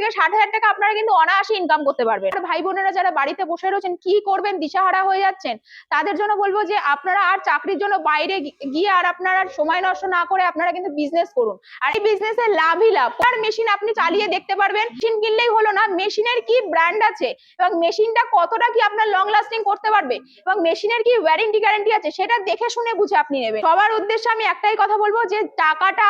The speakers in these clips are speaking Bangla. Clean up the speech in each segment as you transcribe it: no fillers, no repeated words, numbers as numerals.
থেকে 60,000 টাকা আপনারা কিন্তু অনায়াসে ইনকাম করতে পারবেন। ভাই বোনেরা যারা বাড়িতে বসে রয়েছেন, কি করবেন দিশাহারা হয়ে যাচ্ছেন, তাদের জন্য বলবো যে আপনারা আর চাকরির জন্য বাইরে গিয়ে আর আপনারা সময় নষ্ট না করে আপনারা কিন্তু বিজনেস করুন। আর এই বিজনেসে লাভই লাভ। আর মেশিন আপনি চালিয়ে দেখতে পারবেন। মেশিন কিনলেই হলো না, মেশিনের কি ব্র্যান্ড আছে এবং মেশিনটা কতটা কি আপনার লং লাস্টিং করতে পারবে এবং মেশিনের কি ওয়ারেন্টি গ্যারান্টি আছে সেটা দেখে শুনে বুঝে আপনি নেবেন। সবার উদ্দেশ্যে আমি একটাই কথা বলবো যে টাকাটা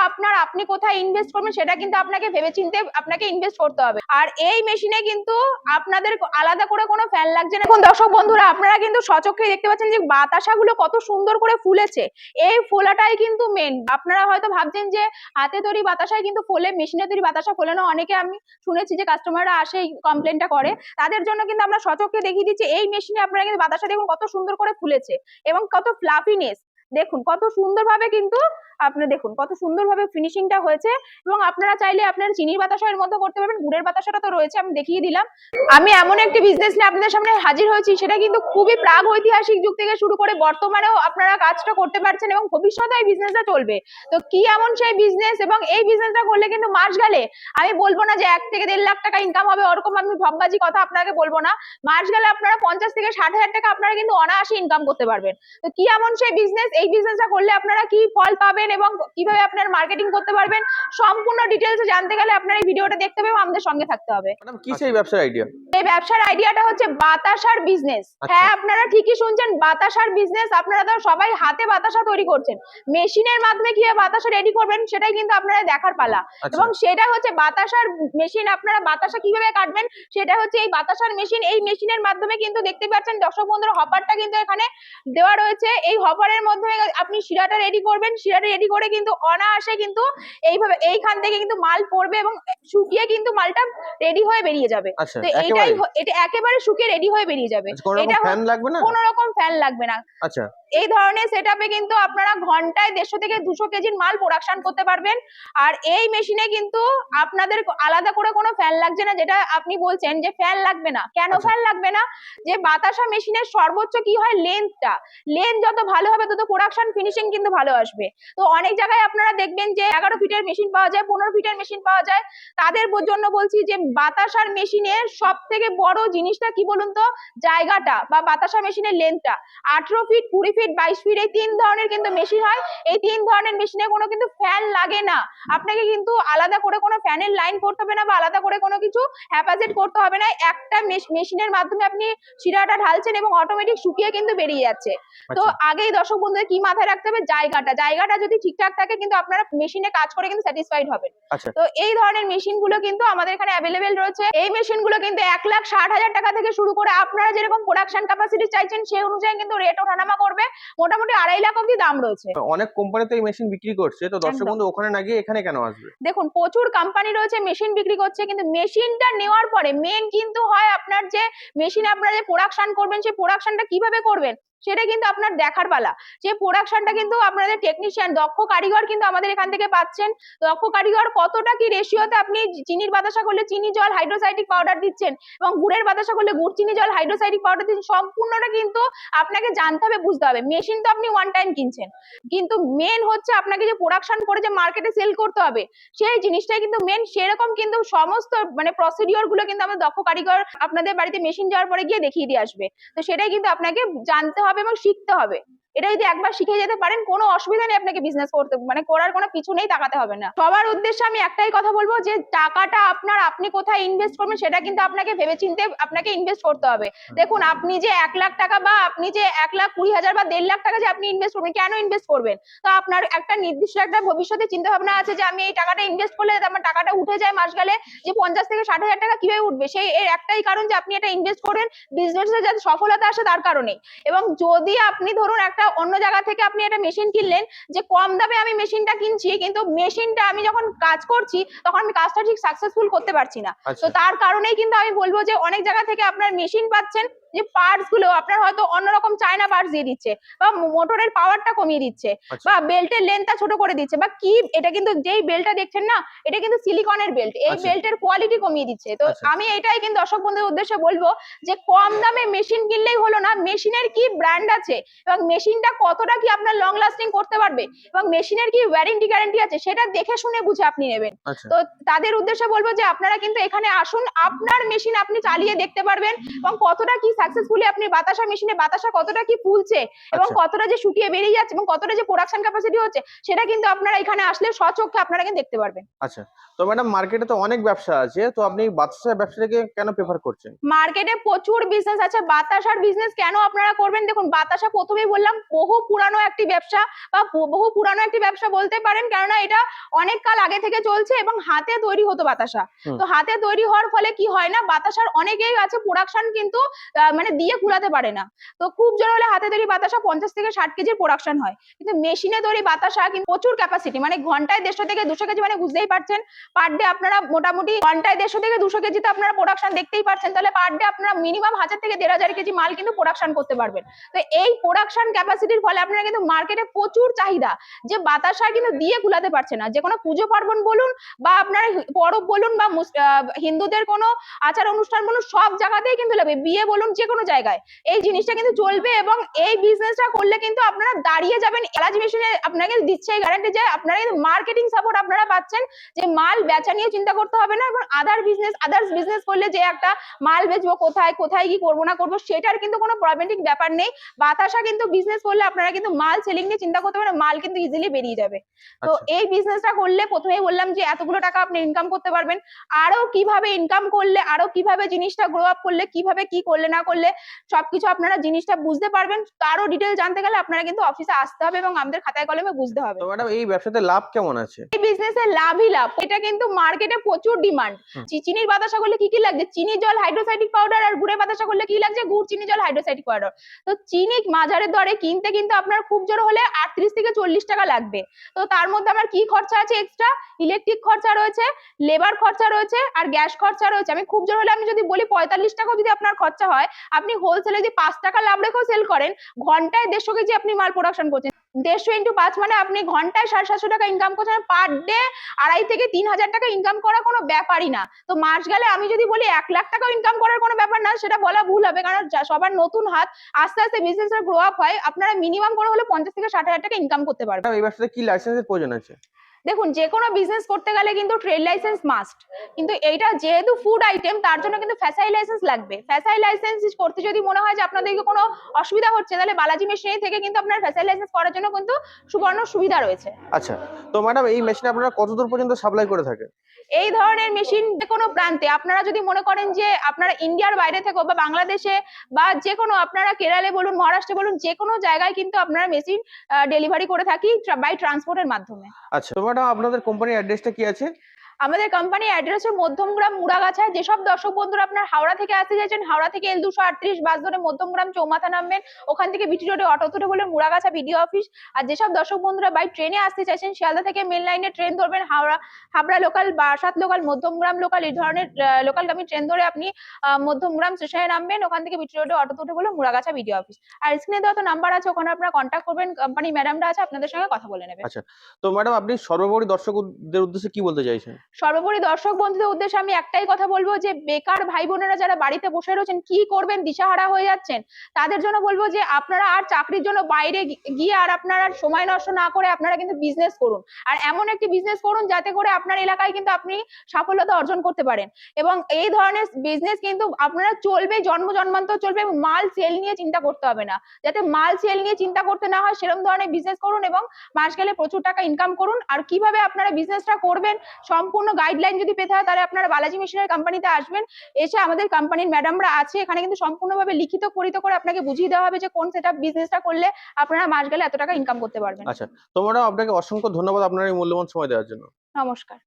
আপনি কোথায় ইনভেস্ট করবেন সেটা কিন্তু আপনাকে ভেবেচিন্তে আপনাকে ইনভেস্ট করতে হবে। আর এই মেশিনে কিন্তু আপনাদের আলাদা করে কোনো ফ্যান লাগছে না। এখন দর্শক বন্ধুরা, আপনারা কিন্তু স্বচক্ষে দেখতে পাচ্ছেন যে বাতাসাগুলো কত সুন্দর করে ফুলেছে। এই ফোলাটাই কিন্তু মেন। আপনারা হয়তো ভাবছেন যে হাতে তৈরি বাতাসায় কিন্তু ফোলে, মেশিনে তৈরি বাতাসা ফোলে না। অনেকে আমি শুনেছি যে কাস্টমাররা আসে এই কমপ্লেনটা করে, তাদের জন্য কিন্তু আমরা স্বচক্ষে দেখিয়ে দিচ্ছি এই মেশিনে আপনারা কিন্তু বাতাসা দেখুন কত সুন্দর করে ফুলেছে এবং কত ফ্লাফিনেস দেখুন, কত সুন্দরভাবে কিন্তু আপনি দেখুন কত সুন্দরভাবে ফিনিশিংটা হয়েছে। এবং আপনারা চাইলে আপনার চিনির বাতাসার মতো করতে পারবেন, গুড়ের বাতাসাটা তো রয়েছে, আমি দেখিয়ে দিলাম। আমি এমন একটি বিজনেস নিয়ে আপনাদের সামনে হাজির হয়েছি, সেটা কিন্তু খুবই প্রাগ ঐতিহাসিক যুগ থেকে শুরু করে বর্তমানেও আপনারা কাজটা করতে পারছেন এবং ভবিষ্যতে এই বিজনেসটা চলবে। তো কি এমন সেই বিজনেস, এবং এই বিজনেসটা করলে কিন্তু মাস গেলে আমি বলবো না যে 1 থেকে 1.5 লাখ টাকা ইনকাম হবে, ওরকম আমি ভববাজি কথা আপনাকে বলবো না। মাস গেলে আপনারা 50 থেকে 60,000 টাকা আপনারা কিন্তু অনায়াসে ইনকাম করতে পারবেন। তো কি এমন সেই বিজনেস, এই বিজনেসটা করলে আপনারা কি ফল পাবেন এবং কিভাবে আপনারা মার্কেটিং করতে পারবেন, সম্পূর্ণ ডিটেইলস জানতে গেলে আপনারা এই ভিডিওটা দেখতে হবে এবং আমাদের সঙ্গে থাকতে হবে। ম্যাডাম কি সেই ব্যবসার আইডিয়া? এই ব্যবসার আইডিয়াটা হচ্ছে বাতাসার বিজনেস। হ্যাঁ, আপনারা ঠিকই শুনছেন, বাতাসার বিজনেস। আপনারা তো সবাই হাতে বাতাসা তৈরি করছেন, মেশিনের মাধ্যমে কিভাবে বাতাসা রেডি করবেন সেটাই কিন্তু আপনারা দেখার পালা। এবং সেটা হচ্ছে বাতাসার মেশিন। আপনারা বাতাসা কিভাবে কাটবেন সেটা হচ্ছে এই বাতাসার মেশিন। এই মেশিনের মাধ্যমে কিন্তু দেখতে পাচ্ছেন দর্শক বন্ধুরা, হপারটা কিন্তু এখানে দেওয়া রয়েছে। এই হপারের মাধ্যমে আপনি শিরাটা রেডি করবেন। শিরাটা রেডি করে কিন্তু অনায়াসে কিন্তু এইভাবে এইখান থেকে কিন্তু মাল পড়বে এবং শুকিয়ে কিন্তু মালটা রেডি হয়ে বেরিয়ে যাবে। তো এটা একেবারে শুকিয়ে রেডি হয়ে বেরিয়ে যাবে। এটা ফ্যান লাগবে না, কোনো রকম ফ্যান লাগবে না। আচ্ছা, এই ধরনের সেটআপে কিন্তু আপনারা ঘন্টায় 150 থেকে 200 কেজির মাল প্রোডাকশন করতে পারবেন। আর এই মেশিনে কিন্তু আপনাদের আলাদা করে কোনো ফ্যান লাগছে না, যেটা আপনি বলছেন যে ফ্যান লাগবে না। কেন ফ্যান লাগবে না? যে বাতাসা মেশিনের সর্বোচ্চ কি হয়, লেন্থ যত ভালো হবে তত প্রোডাকশন ফিনিশিং কিন্তু ভালো আসবে। তো অনেক জায়গায় আপনারা দেখবেন যে 11 ফিটের মেশিন পাওয়া যায়, 15 ফিটের মেশিন পাওয়া যায়। তাদের জন্য বলছি যে বাতাসার মেশিনের সব থেকে বড় জিনিসটা কি বলুন তো, জায়গাটা বা বাতাসা মেশিনের লেন্থটা। 18 ফিট, 20 ফিট, 22 ফিট, এই 3 ধরনের কিন্তু মেশিন হয়। এই 3 ধরনের মেশিনে কোনো কিন্তু ফ্যান লাগে না। আপনাকে কিন্তু আলাদা করে কোনো ফ্যানের লাইন করতে হবে না বা আলাদা করে কোনো কিছু হ্যাপাজেট করতে হবে না। একটা মেশিনের মাধ্যমে আপনি শিরাটা ঢালছেন এবং অটোমেটিক শুকিয়ে কিন্তু বেরিয়ে যাচ্ছে। তো আগেই দর্শক বন্ধুদের কি মাথায় রাখতে হবে, জায়গাটা যদি ঠিকঠাক থাকে কিন্তু আপনারা মেশিনে কাজ করে কিন্তু স্যাটিসফাইড হবেন। তো এই ধরনের মেশিনগুলো কিন্তু আমাদের এখানে অ্যাভেলেবেল রয়েছে। এই মেশিনগুলো কিন্তু 1,60,000 টাকা থেকে শুরু করে আপনারা যেরকম প্রোডাকশন ক্যাপাসিটি চাইছেন সেই অনুযায়ী কিন্তু রেট ওঠানামা করবে। মোটামুটি 2.5 লাখ অবধি দাম রয়েছে। অনেক কোম্পানি তো এই মেশিন বিক্রি করছে, তো দর্শক বন্ধু ওখানে না গিয়ে এখানে কেন আসবে? দেখুন, প্রচুর কোম্পানি রয়েছে মেশিন বিক্রি করছে, কিন্তু মেশিনটা নেওয়ার পরে মেন কিন্তু হয় আপনার যে মেশিন আপনারা যে প্রোডাকশন করবেন সেই প্রোডাকশনটা কিভাবে করবেন সেটা কিন্তু আপনার দেখার পালা। যে প্রোডাকশনটা কিন্তু আপনাদের টেকনিশিয়ান, দক্ষ কারিগর কিন্তু আমাদের এখান থেকে পাচ্ছেন। দক্ষ কারিগর কতটা কি রেশিওতে, আপনি চিনির বাতাসা করলে চিনি জল হাইড্রোসাইটিক পাউডার দিচ্ছেন এবং গুড়ের বাতাসা করলে গুড় চিনি জল হাইড্রোসাইটিক পাউডার দিচ্ছেন, সম্পূর্ণটা কিন্তু আপনাকে জানতে হবে, বুঝতে হবে। মেশিন তো আপনি ওয়ান টাইম কিনছেন, কিন্তু মেন হচ্ছে আপনাকে যে প্রোডাকশন করে যে মার্কেটে সেল করতে হবে সেই জিনিসটাই কিন্তু মেন। সেরকম কিন্তু সমস্ত প্রসিডিওর গুলো কিন্তু আমাদের দক্ষ কারিগর আপনাদের বাড়িতে মেশিন যাওয়ার পরে গিয়ে দেখিয়ে দিয়ে আসবে। তো সেটাই কিন্তু আপনাকে জানতে হবে এবং শিখতে হবে। এটা যদি একবার শিখে যেতে পারেন কোনো অসুবিধা নেই, আপনাকে বিজনেস করতে করার কোনো পিছু নেই, তাকাতে হবে না। সবার উদ্দেশ্যে আমি একটাই কথা বলবো যে টাকাটা আপনি কোথায় ইনভেস্ট করবেন সেটা কিন্তু আপনাকে ভেবেচিন্তে আপনাকে ইনভেস্ট করতে হবে। দেখুন, আপনি যে 1 লাখ টাকা বা আপনি যে 1,20,000 বা 1.5 লাখ টাকা যে আপনি ইনভেস্ট করবেন, কেন ইনভেস্ট করবেন? তো আপনার একটা নির্দিষ্ট একটা ভবিষ্যতে চিন্তা ভাবনা আছে যে আমি এই টাকাটা ইনভেস্ট করলে আমার টাকাটা উঠে যায় মাস গেলে যে 50 থেকে 60,000 টাকা কিভাবে উঠবে, সেই এর একটাই কারণ যে আপনি এটা ইনভেস্ট করেন বিজনেসে যাতে সফলতা আসে তার কারণে। এবং যদি আপনি ধরুন একটা অন্য জায়গা থেকে আপনি একটা মেশিন কিনলেন, যে কম দামে আমি মেশিনটা কিনছি কিন্তু মেশিনটা আমি যখন কাজ করছি তখন আমি কাজটা ঠিক সাকসেসফুল করতে পারছি না। তো তার কারণেই কিন্তু আমি বলবো যে অনেক জায়গা থেকে আপনার মেশিন পাচ্ছেন যে পার্টস গুলো আপনার হয়তো অন্যরকম চায়না পার্টস দিয়ে দিচ্ছে, বা মোটরের পাওয়ারটা কমিয়ে দিচ্ছে, আচ্ছা বা বেল্টের লেন্থটা ছোট করে দিচ্ছে, বা কি এটা কিন্তু যেই বেল্টটা দেখছেন না, এটা কিন্তু সিলিকনের বেল্ট, এই আচ্ছা বেল্টের কোয়ালিটি কমিয়ে দিচ্ছে। তো আচ্ছা আমি এটাই কিন্তু দর্শক বন্ধুদের উদ্দেশ্যে বলবো যে কম দামে মেশিন কিনলেই হলো না, মেশিনের কি ব্র্যান্ড আছে এবং মেশিনটা কতটা কি আপনার লং লাস্টিং করতে পারবে এবং মেশিনের কি ওয়ারেন্টি গ্যারান্টি আছে সেটা দেখে শুনে বুঝে আপনি নেবেন। আচ্ছা তো তাদের উদ্দেশ্যে বলবো যে আপনারা কিন্তু এখানে আসুন, আপনার মেশিন আপনি চালিয়ে দেখতে পারবেন এবং কতটা কি সাকসেসফুলি আপনি বাতাসা মেশিনে বাতাসা কতটা কি ফুলছে এবং আচ্ছা কতটা যে শুকিয়ে বেরিয়ে যাচ্ছে এবং কতটা যে প্রোডাকশন ক্যাপাসিটি হচ্ছে সেটা কিন্তু আপনারা এখানে আসলে স্বচক্ষে আপনারা কিন্তু দেখতে পারবেন। আচ্ছা। তো ম্যাডাম মার্কেটে তো অনেক ব্যবসা আছে, তো আপনি বাচ্চা ব্যবসাটাকে কেন প্রেফার করছেন? মার্কেটে প্রচুর বিজনেস আছে, বাতাসার বিজনেস কেন আপনারা করবেন? দেখুন, বাতাসা প্রথমেই বললাম বহু পুরানো একটি ব্যবসা, বা বহু পুরানো একটি ব্যবসা বলতে পারেন, কেননা এটা অনেক কাল আগে থেকে চলছে এবং হাতে তৈরি হতো বাতাসা। হুম। তো হাতে তৈরি হওয়ার ফলে কি হয় না, বাতাসার অনেকেই আছে প্রোডাকশন কিন্তু মানে দিয়ে কুলাতে পারে না। তো খুব জোর হলে হাতে তৈরি বাতাসা 50 থেকে 60 কেজির প্রোডাকশন হয়, কিন্তু মেশিনে তৈরি বাতাসা কিন্তু প্রচুর ক্যাপাসিটি, মানে ঘন্টায় 150 থেকে 200 কেজি, মানে বুঝতেই পারছেন পার ডে আপনারা মোটামুটি ঘন্টায় 150 থেকে 200 কেজি তো আপনারা প্রোডাকশন দেখতেই পাচ্ছেন, তাহলে পার ডে আপনারা মিনিমাম 1000 থেকে 1500 কেজি মাল কিন্তু প্রোডাকশন করতে পারবেন। তো এই প্রোডাকশন ক্যাপাসিটির ফলে আপনারা কিন্তু মার্কেটে প্রচুর চাহিদা, যে বাতাসা কিন্তু দিয়ে কুলাতে পারছে না। যে কোনো পুজো পার্বণ বলুন বা আপনারা পরব বলুন বা হিন্দুদের কোনো আচার অনুষ্ঠান বলুন, সব জায়গাতেই কিন্তু লাগবে, বিয়ে বলুন, যে কোনো জায়গায় এই জিনিসটা কিন্তু চলবে এবং এই বিজনেসটা করলে কিন্তু আপনারা দাঁড়িয়ে যাবেন। এলাচ মেশিনে আপনাকে দিচ্ছে এই গ্যারান্টি যে আপনারা কিন্তু মার্কেটিং সাপোর্ট আপনারা পাচ্ছেন, যে মাল বেচা নিয়ে চিন্তা করতে হবে না, এবং আদার্স বিজনেস করলে যে একটা মাল বেচবো কোথায় কোথায় কি করবো না করবো সেটার কিন্তু কোনো প্রবলেমেটিক ব্যাপার নেই। বাতাসা কিন্তু বিজনেস করলে আপনারা কিন্তু মাল সেলিং নিয়ে চিন্তা করতে পারেন, মাল কিন্তু ইজিলি বেরিয়ে যাবে। তো আচ্ছা এই বিজনেসটা করলে প্রথমেই বললাম যে এতগুলো টাকা আপনি ইনকাম করতে পারবেন। আরো কিভাবে ইনকাম করলে, আরো কিভাবে জিনিসটা গ্রো আপ করলে, কিভাবে কি করলে না করলে সবকিছু আপনারা জিনিসটা বুঝতে পারবেন, তারও ডিটেল জানতে গেলে আপনারা কিন্তু অফিসে আসতে হবে এবং আমাদের খাতায় কলমে বুঝতে হবে। তো ম্যাডাম এই ব্যবসাতে লাভ কেমন আছে? এই বিজনেসে লাভই লাভ, এটা কিন্তু মার্কেটে প্রচুর ডিমান্ড। হুম। চিনির বাতাসা করলে কি কি লাগছে? চিনি, জল, হাইড্রোসাইটিক পাউডার, আর গুড়ের বাতাসা করলে কি লাগছে? গুড়, চিনি, জল, হাইড্রোসাইটিক পাউডার। তো চিনি মাঝারের দরে কিনতে কিন্তু আপনার খুব জোর হলে 38 থেকে 40 টাকা লাগবে। তো তার মধ্যে আমার কি খরচা আছে এক্সট্রা? ইলেকট্রিক খরচা রয়েছে, লেবার খরচা রয়েছে, আর গ্যাস খরচা রয়েছে। আমি খুব জোর হলে আমি যদি বলি 45 টাকাও যদি আপনার খরচা হয়, আপনি হোলসেলে যদি 5 টাকা লাভ রেখেও সেল করেন, ঘন্টায় 150 কেজি আপনি মাল প্রোডাকশন করছেন। 150 ইন্টু 5 মানে আপনি ঘন্টায় 750 টাকা ইনকাম করছেন, পার ডে 2.5 থেকে 3000 টাকা ইনকাম করা কোনো ব্যাপারই না। তো মাস গেলে আমি যদি বলি 1 লাখ টাকাও ইনকাম করার কোনো ব্যাপার না, সেটা বলা ভুল হবে, কারণ সবার নতুন হাত, আস্তে আস্তে বিজনেসটা গ্রো আপ হয়, আপনারা মিনিমাম করে হলে 50 থেকে 60,000 টাকা ইনকাম করতে পারবেন। ম্যাডাম এই ব্যবসাতে কি লাইসেন্সের প্রয়োজন আছে? দেখুন, যে কোনো বিজনেস করতে গেলে কিন্তু ট্রেড লাইসেন্স মাস্ট, কিন্তু এইটা যেহেতু ফুড আইটেম তার জন্য কিন্তু ফ্যাসাই লাইসেন্স লাগবে। ফ্যাসাই লাইসেন্স করতে যদি মনে হয় যে আপনাদেরকে কোনো অসুবিধা হচ্ছে, তাহলে বালাজি মেশিনারি থেকে কিন্তু আপনার ফ্যাসাই লাইসেন্স করার জন্য কিন্তু সুবর্ণ সুবিধা রয়েছে। আচ্ছা। তো ম্যাডাম এই মেশিন আপনারা কতদূর পর্যন্ত সাপ্লাই করে থাকেন? এই ধরনের মেশিন যে কোনো প্রান্তে, আপনারা যদি মনে করেন যে আপনারা ইন্ডিয়ার বাইরে থেকে বা বাংলাদেশে বা যে কোনো, আপনারা কেরালে বলুন, মহারাষ্ট্রে বলুন, যে কোনো জায়গায় কিন্তু আপনারা মেশিন ডেলিভারি করে থাকি বাই ট্রান্সপোর্টের মাধ্যমে। আচ্ছা। তো ম্যাডাম আপনাদের কোম্পানির অ্যাড্রেসটা কি আছে? আমাদের কোম্পানির অ্যাড্রেস হচ্ছে মধ্যমগ্রাম, মুড়াগাছায়। যেসব দর্শক বন্ধুরা আপনার হাওড়া থেকে আসতে চাইছেন, হাওড়া থেকে L238 বাস ধরে মধ্যমগ্রাম চৌমাথা নামবেন, ওখান থেকে বিটি রোডে অটো তুলে বলে মুড়াগাছা বিডিও অফিস। আর যেসব দর্শক বন্ধুরা বাই ট্রেনে আসতে চাইছেন, শিয়ালদা থেকে মেন লাইনে ট্রেন ধরবেন, Habra local, Barasat local, Madhyamgram local, এই ধরনের লোকালগামী ট্রেন ধরে আপনি মধ্যমগ্রাম স্টেশনে নামবেন, ওখান থেকে বিটি রোডে অটো তুলে বলে মুড়াগাছা বিডিও অফিস। আর স্ক্রিনে দেওয়া তো নাম্বার আছে, ওখানে আপনারা কন্ট্যাক্ট করবেন, কোম্পানি ম্যাডামরা আছে, আপনাদের সঙ্গে কথা বলে নেবে। আচ্ছা। তো ম্যাডাম আপনি সর্বোপরি দর্শকদের উদ্দেশ্যে কি বলতে চাইছেন? সর্বোপরি দর্শক বন্ধুদের উদ্দেশ্যে আমি একটাই কথা বলবো, যে বেকার ভাই বোনেরা যারা বাড়িতে বসে রয়েছেন, কি করবেন দিশাহারা হয়ে যাচ্ছেন, তাদের জন্য বলবো যে আপনারা আর চাকরির জন্য বাইরে গিয়ে আর আপনারা সময় নষ্ট না করে আপনারা কিন্তু বিজনেস করুন, আর এমন একটি বিজনেস করুন যাতে করে আপনার এলাকায় কিন্তু আপনি সাফল্যতা অর্জন করতে পারেন। এবং এই ধরনের বিজনেস কিন্তু আপনারা চলবে, জন্মান্তর চলবে, এবং মাল সেল নিয়ে চিন্তা করতে হবে না। যাতে মাল সেল নিয়ে চিন্তা করতে না হয় সেরকম ধরনের বিজনেস করুন, এবং মাস গেলে প্রচুর টাকা ইনকাম করুন। আর কিভাবে আপনারা বিজনেসটা করবেন সম্পূর্ণ গাইডলাইন যদি পেতে হয়, তাহলে আপনারা বালাজি মেশিনারি কোম্পানিতে আসবেন, এসে আমাদের কোম্পানির ম্যাডামরা আছে, এখানে কিন্তু সম্পূর্ণভাবে লিখিত পরিত করে আপনাকে বুঝিয়ে দেওয়া হবে যে কোন সেটআপ বিজনেসটা করলে আপনারা মাস গেলে এত টাকা ইনকাম করতে পারবেন। আচ্ছা। তো ম্যাডাম আপনাকে অসংখ্য ধন্যবাদ আপনার এই মূল্যবান সময় দেওয়ার জন্য। নমস্কার।